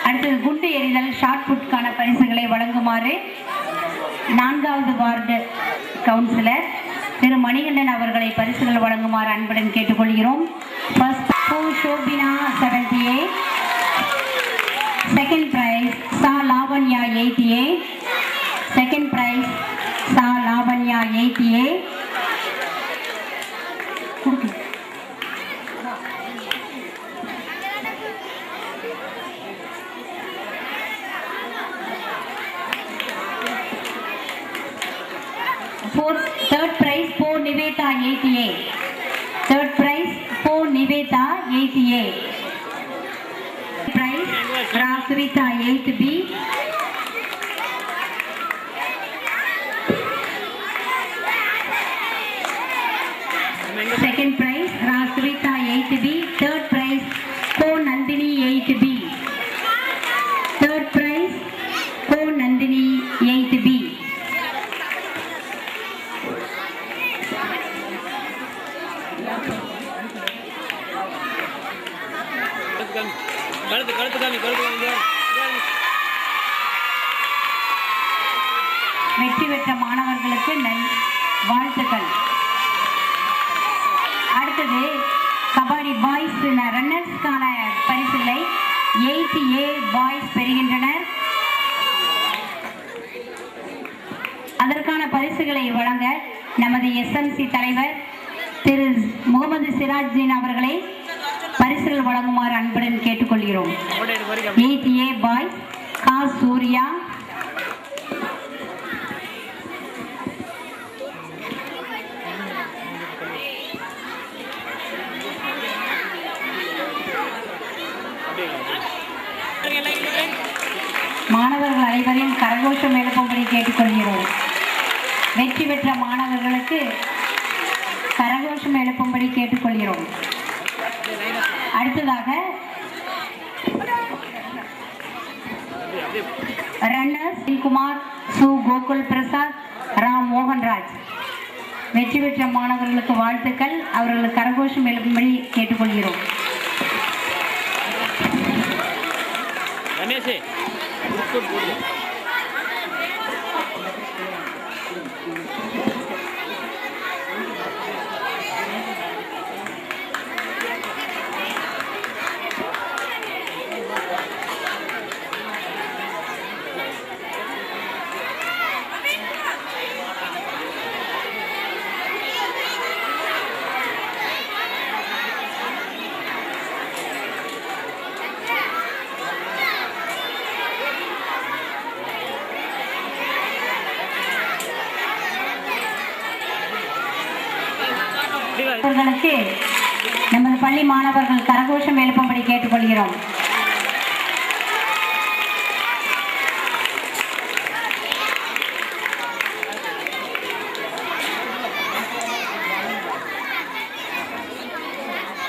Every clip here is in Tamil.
அடுத்தது குண்டு எறிதல் ஷார்ட் புட்கான பரிசுகளை வழங்குமாறு 4வது வார்டு கவுன்சிலர் திரு மணிகண்டன் அவர்களை பரிசுகள் வழங்குமாறு அன்புடன் கேட்டுக்கொள்கிறோம். ஃபர்ஸ்ட் ஷோபினா 78, செகண்ட் பிரைஸ் சா லாவண்யா 88, செகண்ட் பிரைஸ் சா Lavanya 88. Third prize for Niveta 88. Third prize for Niveta 88. Prize Rasvita 8B. Second prize Rasvita 8B. Third prize for Nandini 8B. Third prize for Nandini 8B. வெற்றி பெற்ற மாணவர்களுக்கு வாழ்த்துக்கள். அடுத்தது கபடி பாய்ஸ் ரன்னர்ஸ்க்கான பரிசுகளை 8A பாய்ஸ் பெறுகின்றனர். அதற்கான பரிசுகளை வழங்க நமது SMC தலைவர் திரு முகமது சிராஜ்தீன் அவர்களை பரிசுகள் வழங்குமாறு அன்புடன் கேட்டுக்கொள்கிறோம். 8A பாய்ஸ் கா சூர்யா, மாணவர்கள் அனைவரையும் கரகோஷம் எழுப்பும்படி கேட்டுக்கொள்கிறோம். வெற்றி பெற்ற மாணவர்களுக்கு கரகோஷம் எழுப்பும்படி கேட்டுக்கொள்கிறோம். அடுத்ததாக ரன்னர்ஸ் குமார், சு கோகுல் பிரசாத், ராம் மோகன்ராஜ். வெற்றி பெற்ற மாணவர்களுக்கு வாழ்த்துக்கள். அவர்களுக்கு கரகோஷம் எழுப்பும்படி கேட்டுக்கொள்கிறோம். அவர்களுக்கு நமது பள்ளி மாணவர்கள் கரகோஷம் எழுப்பும்படி கேட்டுக்கொள்கிறோம்.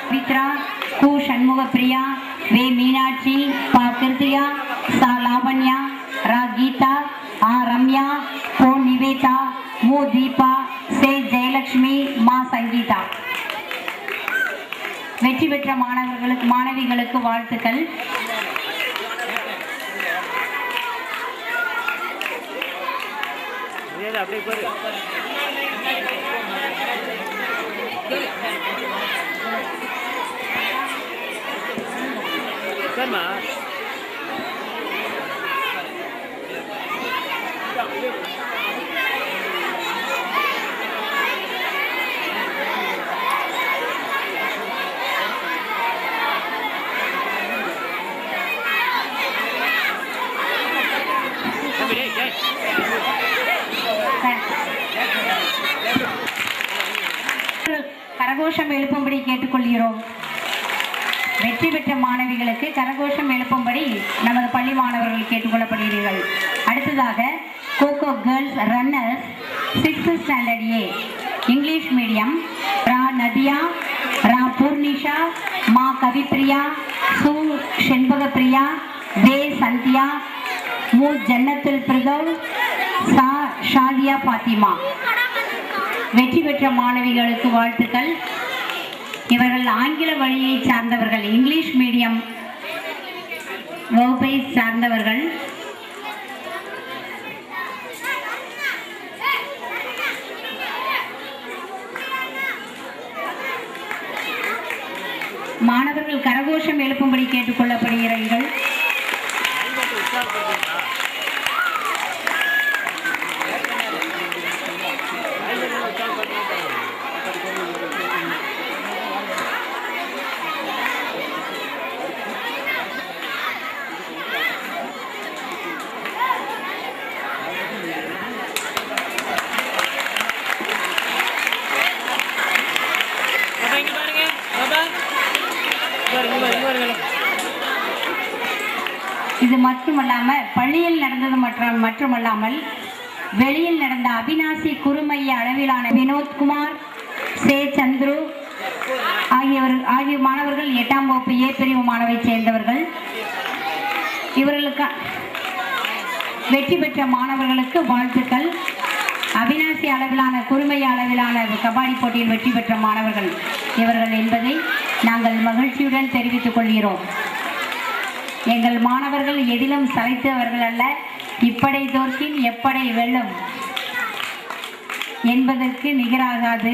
பவித்ரா, கு சண்முகப்பிரியா, வே மீனாட்சி, பா கிருத்தியா, சா லாவண்யா, ரா கீதா, ஆ ரம்யா, கோ நிவேதா, மு தீபா, சே ஜெயலட்சுமி, மா சங்கீதா. வெற்றி பெற்ற மாணவர்களுக்கு மாணவிகளுக்கு வாழ்த்துக்கள். கரகோஷம் எழுப்பும்படி கேட்டுக்கொள்கிறோம். வெற்றி பெற்ற மாணவிகளுக்கு கரகோஷம் எழுப்பும்படி நமது பள்ளி மாணவர்கள் கேட்டுக்கொள்ளப்படுகிறீர்கள். அடுத்ததாக kho kho girls runners 6th standard A English medium ரா நதியா, ரா பூர்ணிஷா, மா கவிப்பிரியா, சு செண்பகப்பிரியா, வே சந்தியா, மு ஜன்னத்துல் பிரதோல், சா ஷாதியா பாத்திமா. வெற்றி பெற்ற மாணவிகளுக்கு வாழ்த்துக்கள். இவர்கள் ஆங்கில வழியை சார்ந்தவர்கள். இங்கிலீஷ் மீடியம் வகுப்பை சார்ந்தவர்கள் மாணவர்கள் கரகோஷம் எழுப்பும்படி கேட்டுக்கொள்ளப்படுகிறீர்கள். இது மட்டுமல்லாம பள்ளியில் நடந்தது மட்டுமல்லாமல் வெளியில் நடந்த அவினாசி குறுமைய அளவிலான வினோத்குமார், சே சந்துரு ஆகிய மாணவர்கள் 8ஆம் வகுப்பு ஏ பிரிவு மாணவை சேர்ந்தவர்கள். இவர்களுக்கு வெற்றி பெற்ற மாணவர்களுக்கு வாழ்த்துக்கள். அவினாசி அளவிலான குறுமைய அளவிலான கபாடி போட்டியில் வெற்றி பெற்ற மாணவர்கள் இவர்கள் என்பதை நாங்கள் மகிழ்ச்சியுடன் தெரிவித்துக் கொள்கிறோம். எங்கள் மாணவர்கள் எதிலும் சளைத்தவர்கள் அல்ல. இப்படை தோற்கின் எப்படை வெல்லும் என்பதற்கு நிகராகாது.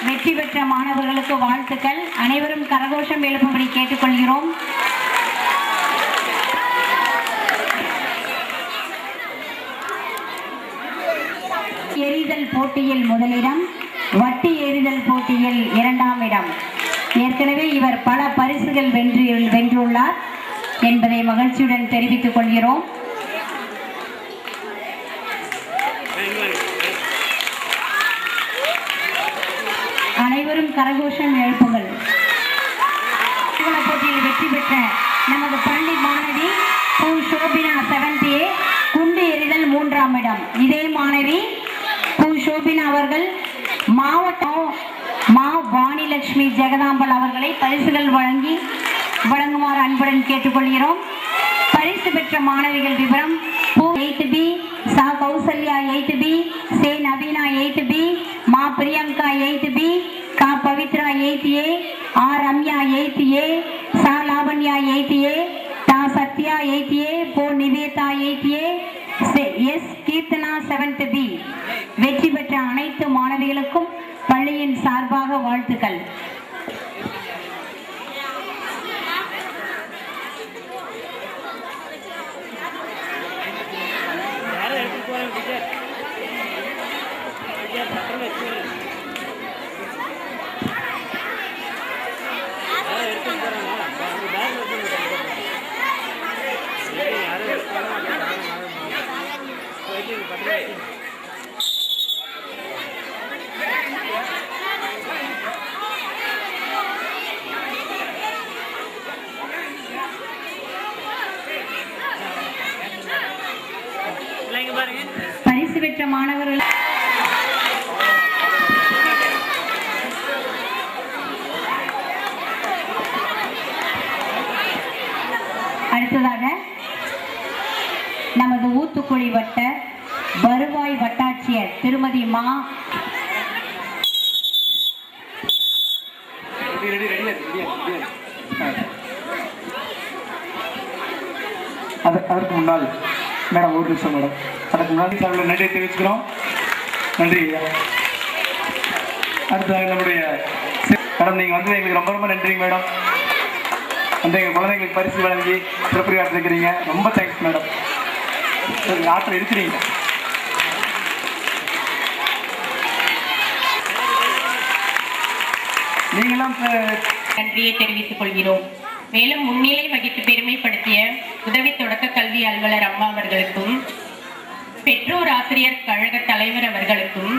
வெற்றி பெற்ற மாணவர்களுக்கு வாழ்த்துக்கள். அனைவரும் கரகோஷம் எழுப்பும்படி கேட்டுக்கொள்கிறோம். எறிதல் போட்டியில் முதலிடம், வட்டி எறிதல் போட்டியில் 2ஆம் இடம். ஏற்கனவே இவர் பல பரிசுகள் வென்றுள்ளார் என்பதை மகிழ்ச்சியுடன் தெரிவித்துக் கொள்கிறோம். அனைவரும் கரகோஷம் எழுப்புங்கள். போட்டியில் வெற்றி பெற்ற நமது பள்ளி மாணவி சோபினா 7th A, குண்டு எறிதல் 3ஆம் இடம். இதே மாணவி சோபினா அவர்கள் மாவட்டம் வாணிலட்சுமி ஜெகதாம்பல் அவர்களை பரிசுகள் வழங்குமாறு அன்புடன் கேட்டுக்கொள்கிறோம். பரிசு பெற்ற மாணவிகள் விவரம்: 8th B, சா கௌசல்யா 8th B, சே நவீனா 8th B, மா பிரியங்கா 8th B, கா Pavithra 8th A, ah Ramya 8th A, சா லாவண்யா 8th A, தா சத்யா 8th A, போ Nivetha 8th A, S Keerthana 7th B. வெற்றி பெற்ற அனைத்து மாணவிகளுக்கும் பள்ளியின் சார்பாக வாழ்த்துக்கள். பரிசு பெற்ற மாணவர்கள் அடுத்ததாக நமது ஊத்துக்குழி வட்ட வருவாய் வட்டாட்சியர் திருமதி மா அதற்கு முன்னால் மேடம் ஒரு நிமிஷம் மேடம், அதற்கு முன்னாடி சார்பில் நன்றியை தெரிவிச்சுக்கிறோம். நன்றி. அடுத்ததாக நம்முடைய மேடம், நீங்கள் வந்து எங்களுக்கு ரொம்ப ரொம்ப நன்றி மேடம். வந்து எங்கள் குழந்தைங்களுக்கு பரிசு வழங்கி சிறப்பு ஆற்றிருக்கிறீங்க. ரொம்ப தேங்க்ஸ் மேடம். ஆற்றில் இருக்கிறீங்க. நீங்களும் நன்றியை தெரிவித்துக் கொள்கிறோம். மேலும் முன்னிலை வகித்து பெருமைப்படுத்திய உதவி தொடக்க கல்வி அலுவலர் அம்மா அவர்களுக்கும், பெற்றோர் ஆசிரியர் கழக தலைவர் அவர்களுக்கும்,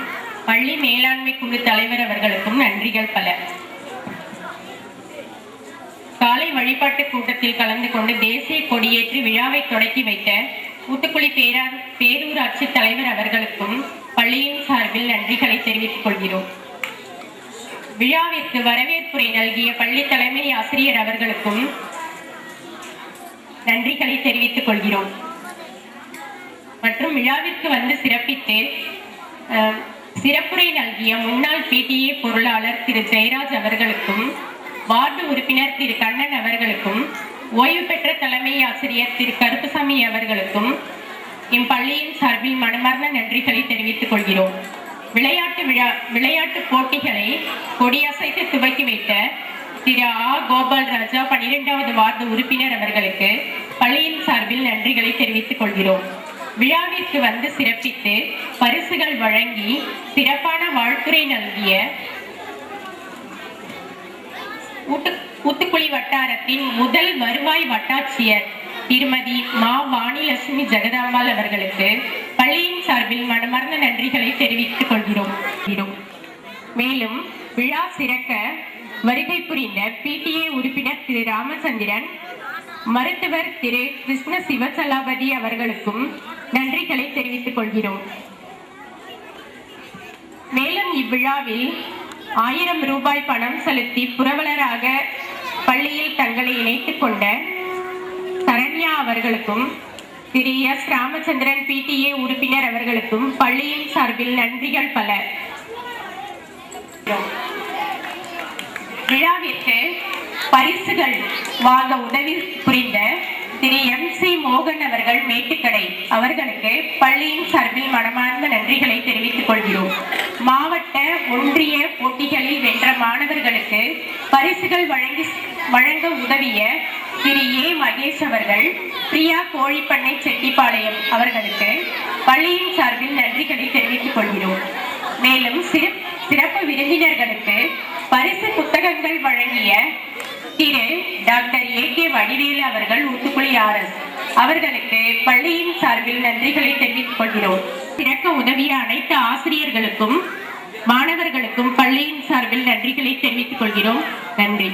பள்ளி மேலாண்மை குழு தலைவர் அவர்களுக்கும் நன்றிகள் பல. காலை வழிபாட்டு கூட்டத்தில் கலந்து கொண்டு தேசிய கொடியேற்றி விழாவை தொடக்கி வைத்த ஊத்துக்குளி பேரூராட்சி தலைவர் அவர்களுக்கும் பள்ளியின் சார்பில் நன்றிகளை தெரிவித்துக் கொள்கிறோம். விழாவிற்கு வரவேற்புரை நல்கிய பள்ளி தலைமை ஆசிரியர் அவர்களுக்கும் நன்றிகளை தெரிவித்துக் கொள்கிறோம். மற்றும் விழாவிற்கு வந்து சிறப்பித்து சிறப்புரை நல்கிய முன்னாள் PTA பொருளாளர் திரு ஜெயராஜ் அவர்களுக்கும், வார்டு உறுப்பினர் திரு கண்ணன் அவர்களுக்கும், ஓய்வு பெற்ற தலைமை ஆசிரியர் திரு கருப்புசாமி அவர்களுக்கும் எம் பள்ளியின் சார்பில் மனமார்ந்த நன்றிகளை தெரிவித்துக் கொள்கிறோம். விளையாட்டு போட்டிகளை கொடியசைத்து துவக்கி வைத்த திரு கோபால் ராஜா 12வது வார்டு உறுப்பினர் அவர்களுக்கு பள்ளியின் சார்பில் நன்றிகளை தெரிவித்துக் கொள்கிறோம். விழாவிற்கு வந்து சிறப்பித்து பரிசுகள் வழங்கி சிறப்பான வாழ்த்துரை நல்கிய ஊத்துக்குளி வட்டாரத்தின் முதல் வருவாய் வட்டாட்சியர் திருமதி மா வாணிலட்சுமி ஜெகதாம்பாள் அவர்களுக்கு பள்ளியின் சார்பில் மனமார்ந்த நன்றிகளை தெரிவித்துக் கொள்கிறோம். மேலும் விழா சிறக்க வருகை புரிந்த PTA உறுப்பினர் திரு ராமச்சந்திரன், மருத்துவர் திரு கிருஷ்ண சிவசலாபதி அவர்களுக்கும் நன்றிகளை தெரிவித்துக் கொள்கிறோம். மேலும் இவ்விழாவில் 1000 ரூபாய் பணம் செலுத்தி புரவலராக பள்ளியில் தங்களை இணைத்துக் கொண்ட சரண்யா அவர்களுக்கும் திரு எஸ் ராமச்சந்திரன் PTA உறுப்பினர் அவர்களுக்கும் பள்ளியின் சார்பில் நன்றிகள் பல. விழாவிற்கு பரிசுகள் வாங்க உதவி புரிந்த திரு MC மோகன் அவர்கள் மேட்டுக்கடை அவர்களுக்கு பள்ளியின் சார்பில் மனமார்ந்த நன்றிகளை தெரிவித்துக் கொள்கிறோம். மாவட்ட ஒன்றிய போட்டிகளில் வென்ற மாணவர்களுக்கு பரிசுகள் வழங்க உதவிய திரு A மகேஷ் அவர்கள், பிரியா கோழிப்பண்ணை செட்டிப்பாளையம் அவர்களுக்கு பள்ளியின் சார்பில் நன்றிகளை தெரிவித்துக் கொள்கிறோம். மேலும் சிறப்பு விருந்தினர்களுக்கு பரிசு புத்தகங்கள் வழங்கிய திரு டாக்டர் AK வடிவேலு அவர்கள், ஊத்துக்குளி RS அவர்களுக்கு பள்ளியின் சார்பில் நன்றிகளை தெரிவித்துக் கொள்கிறோம். சிறக்க உதவிய அனைத்து ஆசிரியர்களுக்கும் மாணவர்களுக்கும் பள்ளியின் சார்பில் நன்றிகளை தெரிவித்துக் கொள்கிறோம். நன்றி.